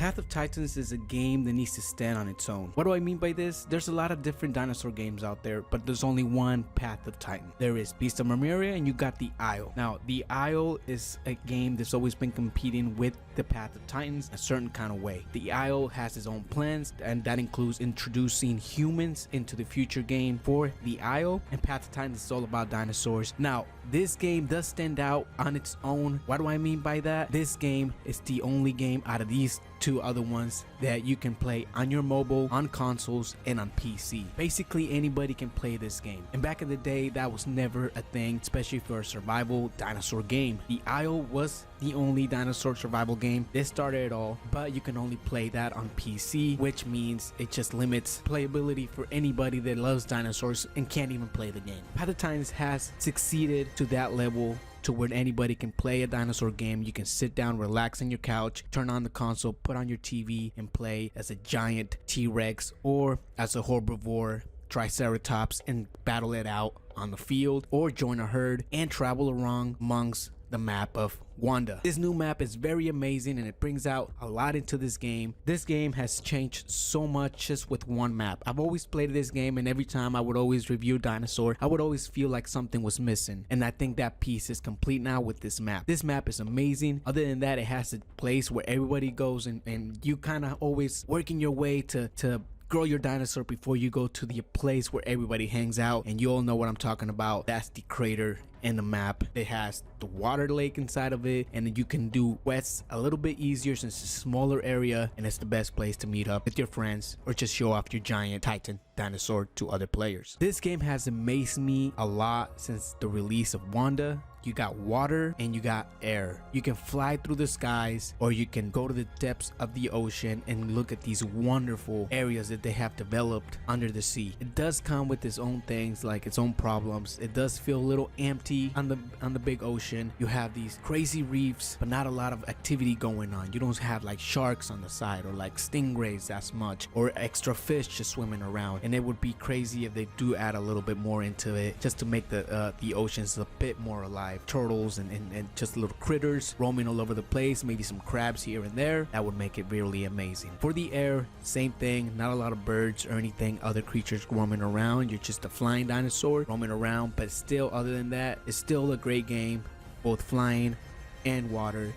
Path of Titans is a game that needs to stand on its own. What do I mean by this? There's a lot of different dinosaur games out there, but there's only one Path of Titan. There is Beast of Marmaria and you got the Isle. Now, the Isle is a game that's always been competing with the Path of Titans a certain kind of way. The Isle has its own plans, and that includes introducing humans into the future game for the Isle, and Path of Titans is all about dinosaurs. Now, this game does stand out on its own. What do I mean by that? This game is the only game out of these two other ones that you can play on your mobile, on consoles, and on PC. Basically, anybody can play this game. And back in the day, that was never a thing, especially for a survival dinosaur game. The Isle was the only dinosaur survival game. This started it all, but you can only play that on PC, which means it just limits playability for anybody that loves dinosaurs and can't even play the game. Path of Titans has succeeded to that level to where anybody can play a dinosaur game. You can sit down, relax on your couch, turn on the console, put on your TV, and play as a giant T-Rex or as a herbivore Triceratops and battle it out on the field, or join a herd and travel around amongst the map of Wanda. This new map is very amazing and it brings out a lot into this game. This game has changed so much just with one map. I've always played this game, and every time I would always review Dinosaur, I would always feel like something was missing, and I think that piece is complete now with this map. This map is amazing. Other than that, it has a place where everybody goes, and you kind of always working your way to grow your dinosaur before you go to the place where everybody hangs out, and you all know what I'm talking about. That's the crater in the map. It has the water lake inside of it, and you can do quests a little bit easier since it's a smaller area, and it's the best place to meet up with your friends or just show off your giant Titan dinosaur to other players. This game has amazed me a lot since the release of Wanda. You got water and you got air. You can fly through the skies, or you can go to the depths of the ocean and look at these wonderful areas that they have developed under the sea. It does come with its own things, like its own problems. It does feel a little empty on the big ocean. You have these crazy reefs, but not a lot of activity going on. You don't have like sharks on the side or like stingrays as much, or extra fish just swimming around. And it would be crazy if they do add a little bit more into it, just to make the oceans a bit more alive. Turtles and just little critters roaming all over the place, maybe some crabs here and there. That would make it really amazing. For the air, same thing. Not a lot of birds or anything, other creatures roaming around. You're just a flying dinosaur roaming around, but still, other than that, it's still a great game, both flying and water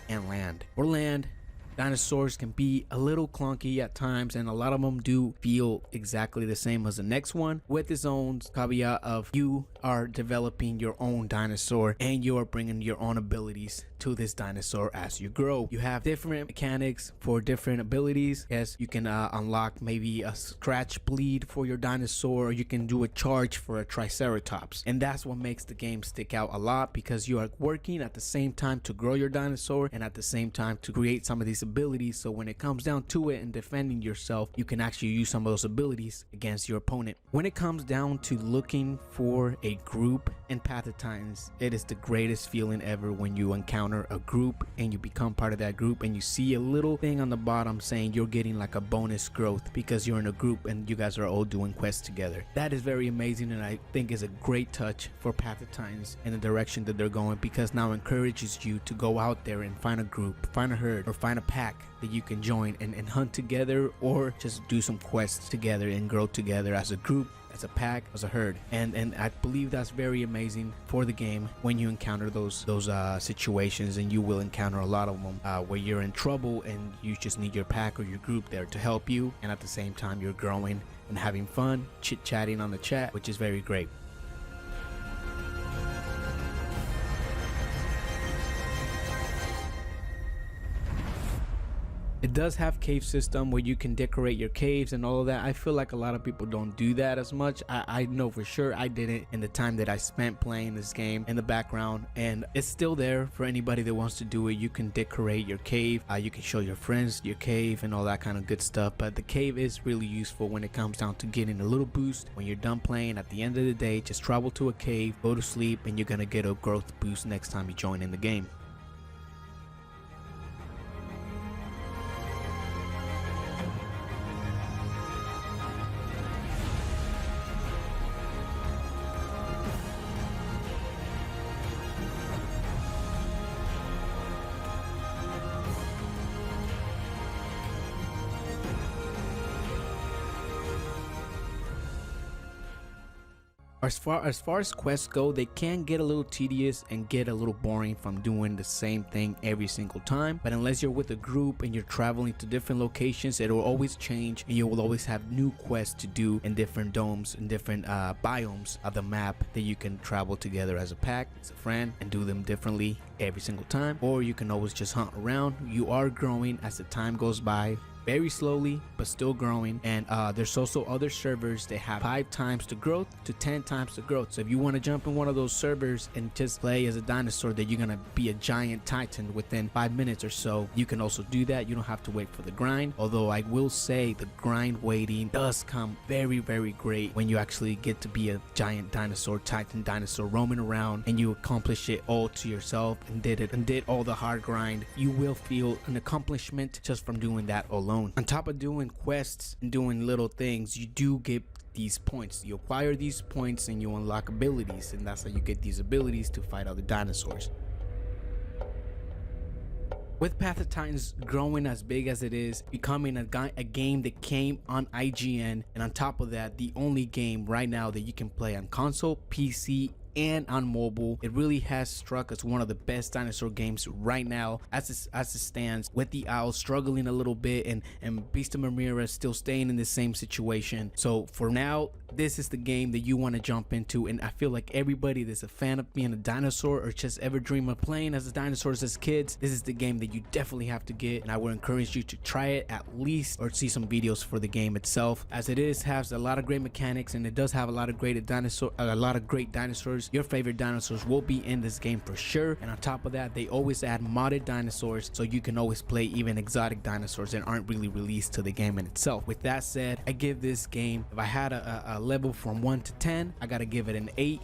and land. For land, dinosaurs can be a little clunky at times, and a lot of them do feel exactly the same as the next one, with its own caveat of you are developing your own dinosaur and you are bringing your own abilities to this dinosaur as you grow. You have different mechanics for different abilities. Yes, you can unlock maybe a scratch bleed for your dinosaur, or you can do a charge for a Triceratops, and that's what makes the game stick out a lot, because you are working at the same time to grow your dinosaur and at the same time to create some of these abilities. So when it comes down to it and defending yourself, you can actually use some of those abilities against your opponent. When it comes down to looking for a group in Path of Titans, it is the greatest feeling ever when you encounter a group and you become part of that group, and you see a little thing on the bottom saying you're getting like a bonus growth because you're in a group and you guys are all doing quests together. That is very amazing, and I think is a great touch for Path of Titans in the direction that they're going, because now encourages you to go out there and find a group, find a herd, or find a pack that you can join and hunt together, or just do some quests together and grow together as a group, as a pack, as a herd. And I believe that's very amazing for the game when you encounter those situations, and you will encounter a lot of them where you're in trouble and you just need your pack or your group there to help you, and at the same time you're growing and having fun, chit-chatting on the chat, which is very great. It does have cave system where you can decorate your caves and all of that. I feel like a lot of people don't do that as much. I know for sure I didn't in the time that I spent playing this game in the background, and it's still there for anybody that wants to do it. You can decorate your cave, you can show your friends your cave and all that kind of good stuff, but the cave is really useful when it comes down to getting a little boost when you're done playing. At the end of the day, just travel to a cave, go to sleep, and you're gonna get a growth boost next time you join in the game. As far as quests go, they can get a little tedious and get a little boring from doing the same thing every single time. But unless you're with a group and you're traveling to different locations, it will always change, and you will always have new quests to do in different domes and different biomes of the map that you can travel together as a pack, as a friend, and do them differently every single time. Or you can always just hunt around. You are growing as the time goes by, very slowly but still growing. And there's also other servers that have 5 times the growth to 10 times the growth. So if you want to jump in one of those servers and just play as a dinosaur that you're gonna be a giant titan within 5 minutes or so, you can also do that. You don't have to wait for the grind, although I will say the grind waiting does come very, very great when you actually get to be a giant dinosaur, titan dinosaur, roaming around, and you accomplish it all to yourself and did all the hard grind. You will feel an accomplishment just from doing that alone. On top of doing quests and doing little things, you do get these points. You acquire these points and you unlock abilities, and that's how you get these abilities to fight other dinosaurs. With Path of Titans growing as big as it is, becoming a game that came on IGN, and on top of that, the only game right now that you can play on console, PC, and on mobile, it really has struck as one of the best dinosaur games right now as it stands, with the Owl struggling a little bit and Beast of Mamira still staying in the same situation. So for now, this is the game that you want to jump into, and I feel like everybody that's a fan of being a dinosaur or just ever dream of playing as dinosaurs as kids, this is the game that you definitely have to get, and I would encourage you to try it at least, or see some videos for the game itself, as it has a lot of great mechanics, and it does have a lot of great dinosaurs. Your favorite dinosaurs will be in this game for sure, and on top of that, they always add modded dinosaurs, so you can always play even exotic dinosaurs that aren't really released to the game in itself. With that said, I give this game, if I had a level from 1 to 10, I gotta give it an 8.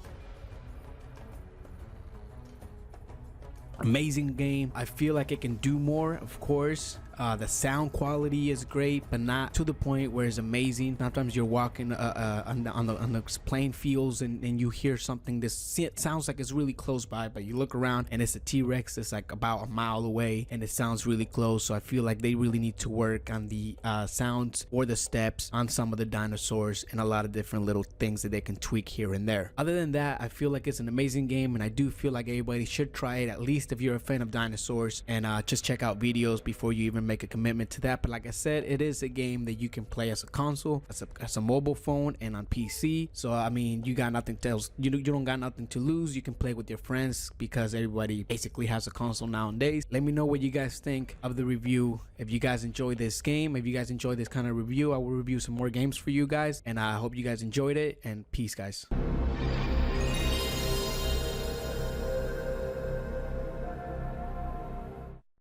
Amazing game. I feel like it can do more, of course. The sound quality is great, but not to the point where it's amazing. Sometimes you're walking on the plain fields and you hear something that sounds like it's really close by, but you look around and it's a T-Rex that's like about a mile away and it sounds really close. So I feel like they really need to work on the sounds or the steps on some of the dinosaurs, and a lot of different little things that they can tweak here and there. Other than that, I feel like it's an amazing game, and I do feel like everybody should try it, at least if you're a fan of dinosaurs, and just check out videos before you even make a commitment to that. But like I said, it is a game that you can play as a console, as a mobile phone, and on PC. So I mean, you got nothing else, you don't got nothing to lose. You can play with your friends because everybody basically has a console nowadays. Let me know what you guys think of the review. If you guys enjoy this game, if you guys enjoy this kind of review, I will review some more games for you guys, and I hope you guys enjoyed it, and peace guys.